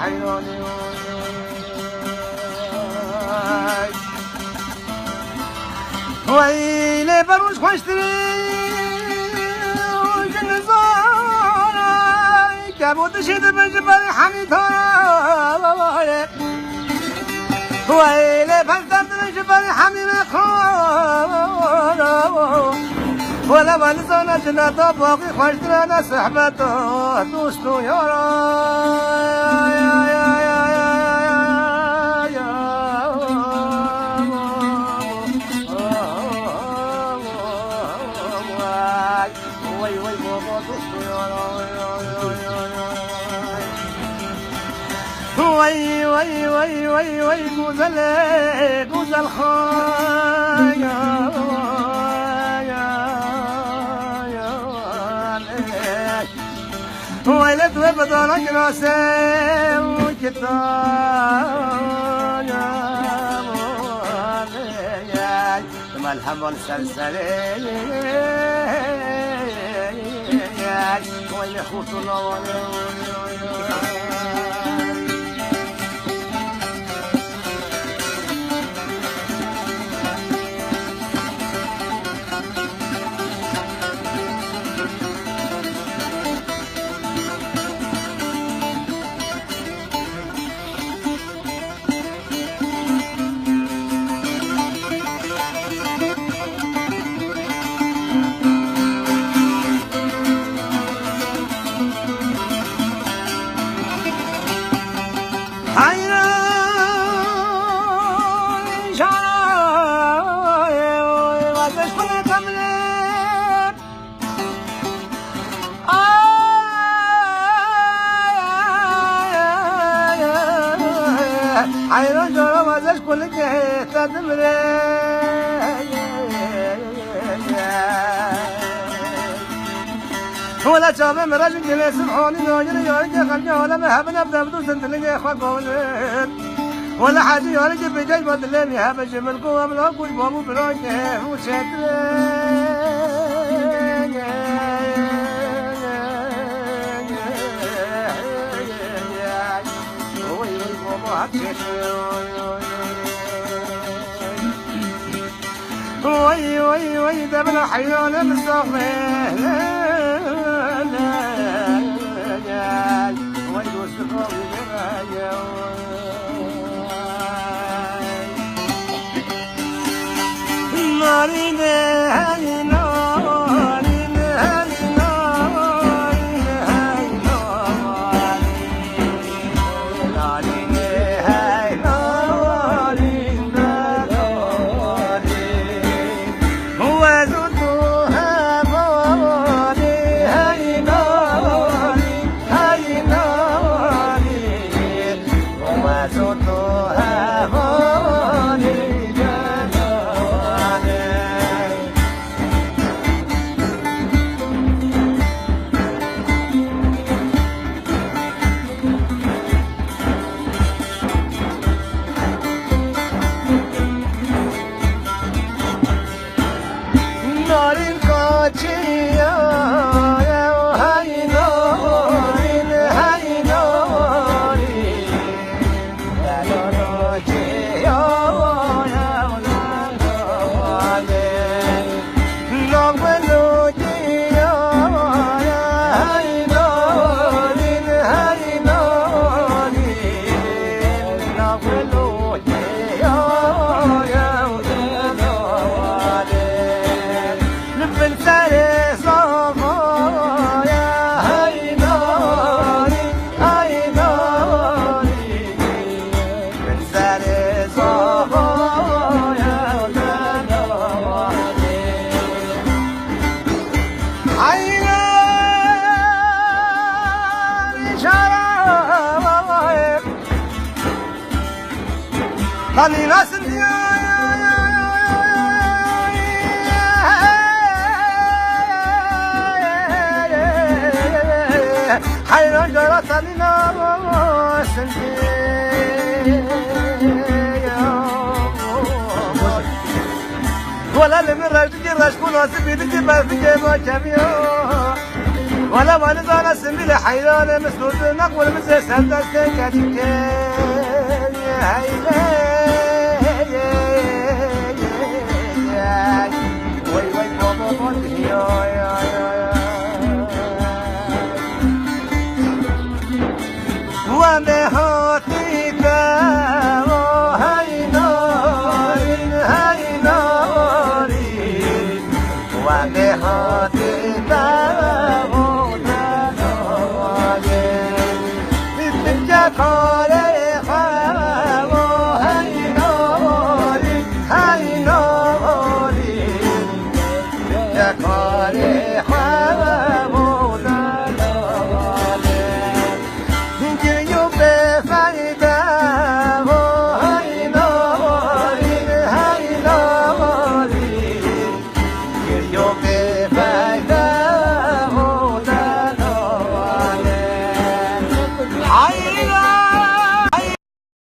حيراني ويلي بروش خوشتري وجن زاري كابوت شد بجبل حميدها ويلي فلتت بجبل حميدها ولا بلزنا جناتا باقي خوشترنا صحبته دوستو يارا وي جوزل خايا ويلت وبدارك راسي وكتايا ملهم السلسلي ويخوت الله حيران جرى وزاش كل جهة تدمري ولا شافه مراجل جلس سبحاني ناجر يارك خلقي ولا مهب نبدا بدو سنتلقي اخوة قولت ولا حاجة يارك بجاج بدلين يهب جمل قوة من اقوش بابو بلاك وشتري وي دبنا حيران مستغفر وي وسقوا بجرايا نارين هاي نارين هاي نارين هاي نارين هاي نارين هو زدوها باري هاي نارين هاي نارين هو زدوها باري نارين قاچيا هاي نارين هاي نارين يا راجيا يا ولادين نغلوجيا هاي نارين هاي نارين نغلوجيا يا خلينا سنديا حيران جرى خلينا سنديا ولا لمن رجل رشكون واسبيدك بافك ما كبيو ولا وانا زانا سنبيل حيران مسدود نقول مسا سندستين كاتيكين يا هيلي وي وي بابا بابي يا وانا هاتي تاو هاي نارين وانا هاتي تاو Kare